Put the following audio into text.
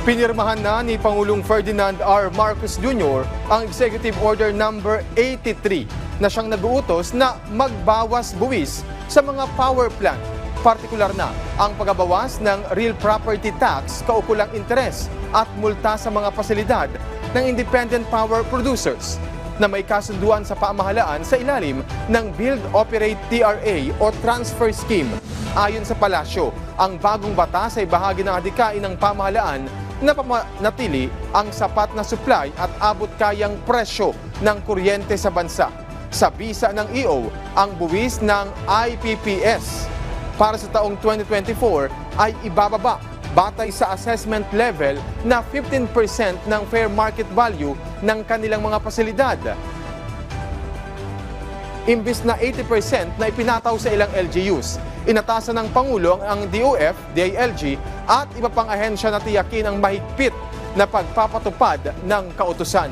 Pinirmahan na ni Pangulong Ferdinand R. Marcos Jr. ang Executive Order number 83 na siyang nag-uutos na magbawas buwis sa mga power plant. Partikular na ang pagbabawas ng real property tax, kaukulang interes at multa sa mga pasilidad ng independent power producers na may kasunduan sa pamahalaan sa ilalim ng Build Operate TRA o Transfer Scheme. Ayon sa palasyo, ang bagong batas ay bahagi ng adhikain ng pamahalaan na pamanatili ang sapat na supply at abot kayang presyo ng kuryente sa bansa. Sa bisa ng EO, ang buwis ng IPPS para sa taong 2024 ay ibababa batay sa assessment level na 15% ng fair market value ng kanilang mga pasilidad. Imbis na 80% na ipinataw sa ilang LGUs. Inatasan ng Pangulo ang DOF, DILG at iba pang ahensya na tiyakin ang mahigpit na pagpapatupad ng kautusan.